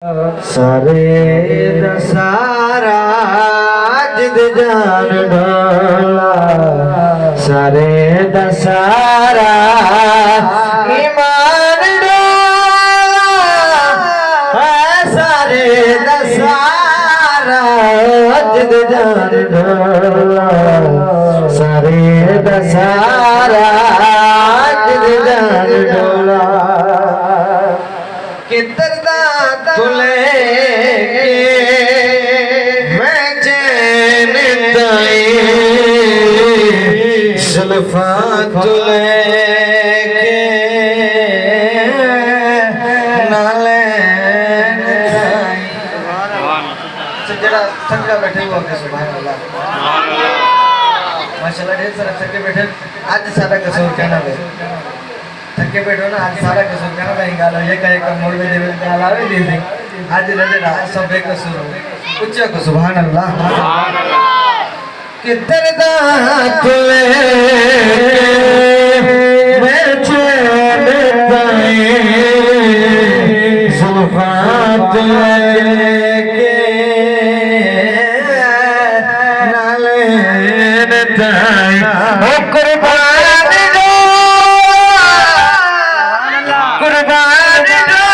सारे दसारा जिद जान ढोला, सारे दसारा ईमान डोला, सारे दसारा जिद जान ढोला, सारे दसारा जिद जान ढोला। कितना तुले मैं चैन ताई सुल्फा तुले नाले जरा थका बैठे हुआ सुभान अल्लाह माशाल्लाह। ढेर सारा थके बैठे आज सारा कसूर कहना भाई थके बैठो ना आज सारा कसूर कहना भाई गालो ये का एक मोड़ में देवे गाल आवे दीदी आज नजर सब एक कसूर उच्च को सुभान अल्लाह। किधर दा तुले मैं चैन ताई सुल्फा तुले के नाले ताई ओ कुर्बान दो कुर्बान दो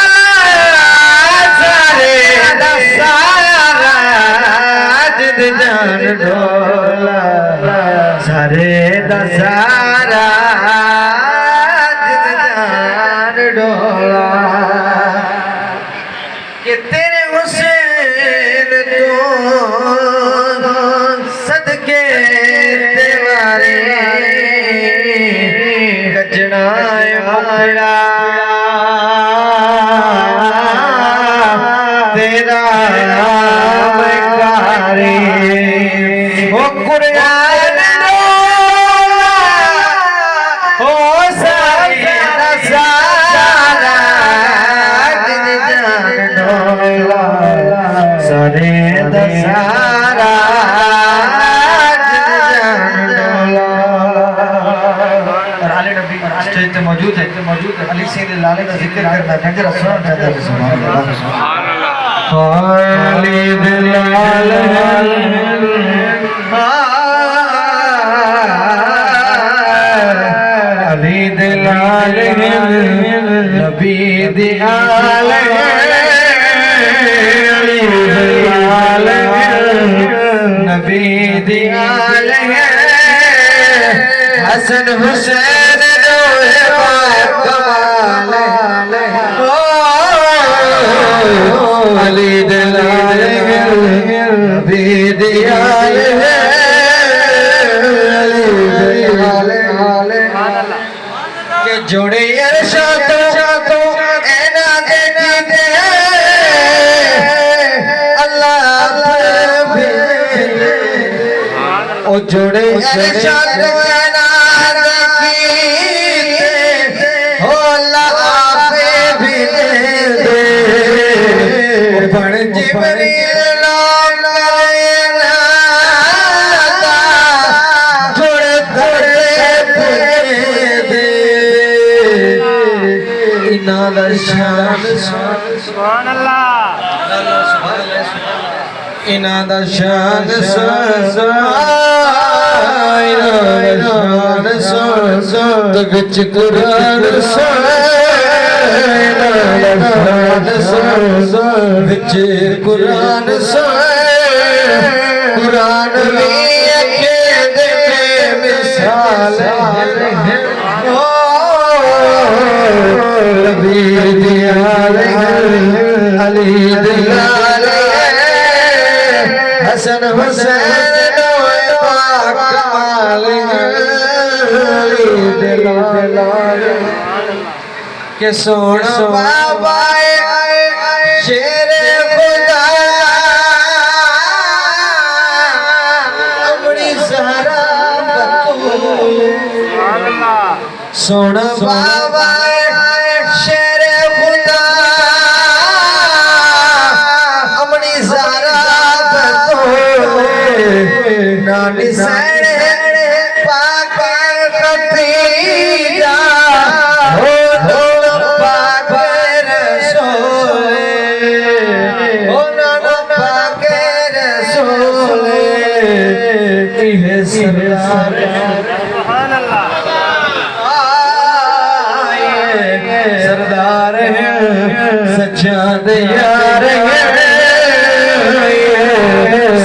सारे दसारा जिद जान ढोला, सारे दसारा जिद जान ढोला। कि तेरे हुसैन तो सदके देवारे गजना मुखड़ा तेरा मकारी ओ कुरान ओ सारे दसारा जिद जान ढोला, सारे दसारा जिद जान ढोला। और आले नबी स्टेज पे मौजूद है अली सिंह लाले का जिक्र करना है जरा सुनो चाहता है सुभान अल्लाह। अली दिलाल अली दिलाल नबी दिलाल अली दिलाल नबी दिलाल हसन हुसैन दोए कमाल अली दिलाल नबी दिलाल अली दिलाल के जोड़े अरशातो ऐना देखते अल्लाह ओ जोड़े अरशातो ऐना देखते हो अल्लाह आपे भी दे पण जिब्रील नाम लेना जोड़े जोड़े दे इना दा शान सुभान अल्लाह इना दा शान तो विच कुरान विच कुरान कुरान भी अखे दे मिसाल नबी दिलाल अली दिलाल हसन हुसैन दोए पाक कमाल अली दिलाल के सोना बाबा शेरे खुदा अपनी सारा बतूल सोना बाबा शेरे खुदा अपनी सारा बतूल नानी सैने पाक कतीजा हो पाक रसूल सरदार सरदार है सच्चा यार है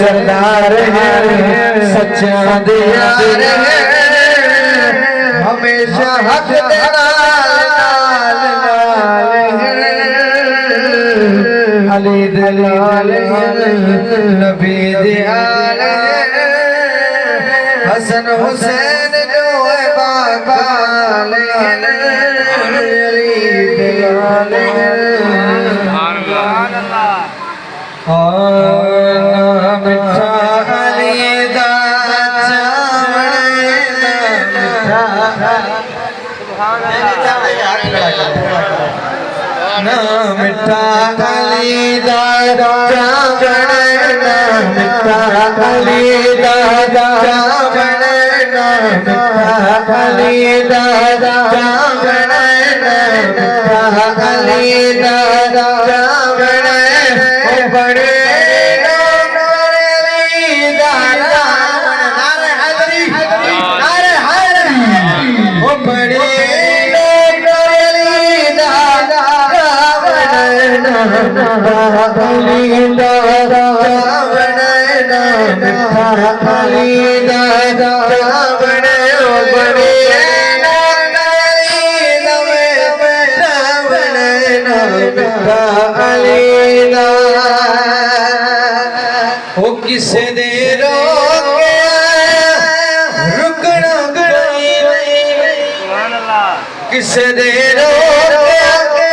सरदार है सच्चा यार है हमेशा हक अली दलाल नबी दयाल हसन हुसैन जो है बाकाल अली दलाल मिठा अली दा ना मिठा अली दा मिठा अली दा अली दा अली बड़े किसे दे रोके रुकना किसे दे रोके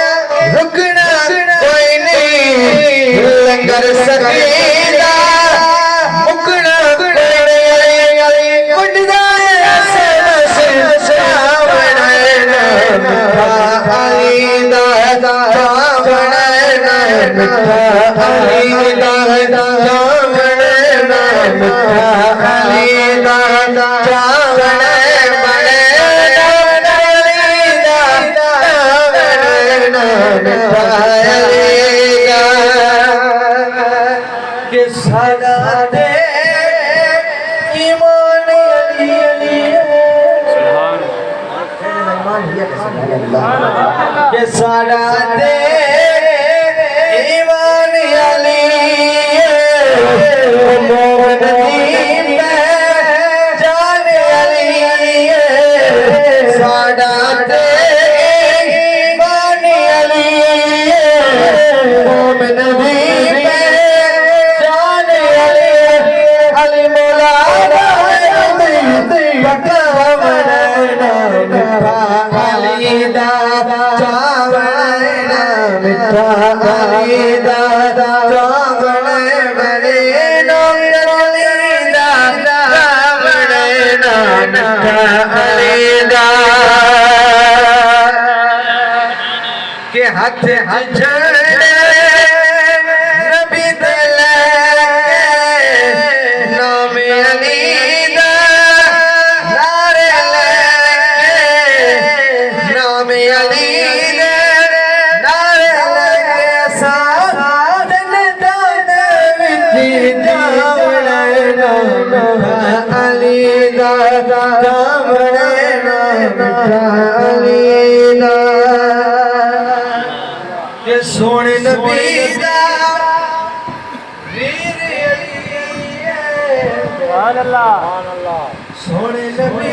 रुकना कोई नहीं लंगर सकीदा मुकना के सारा दे ईमान अली मोहम्मद दीन जान अली सारा दे ईमान अली मोहम्मद दीन जान अली अली मौलाना के हाथ हजड़े नबी दले नाम अली दा नारे लेके नाम अली दे नारे लेके साधन दान विच जावड़े नाम अली दा जावड़े नाम अली दा के सोने नबी दा वीर अली सुभान अल्लाह सोने नबी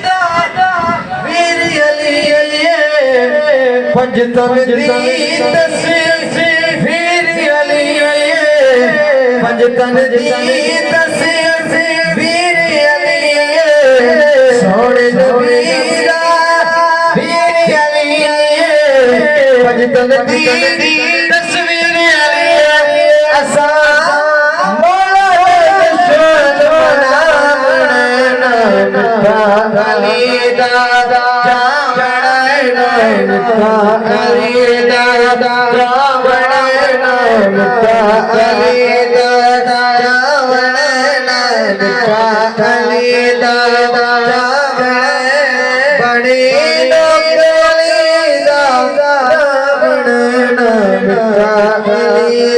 दा वीर अली पंजतन दी तस्वीर वीर अली पंजतन दी तस्वीर वीर अली सोने नबी दा वीर अली पंजतन दी तस्वीर अली असा मौला जशोल मनावना अली दादा जावड़ना अली दादा जावड़ना अली दादा जावड़ना अली दादा बड़ी अली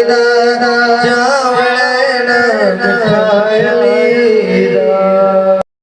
दादा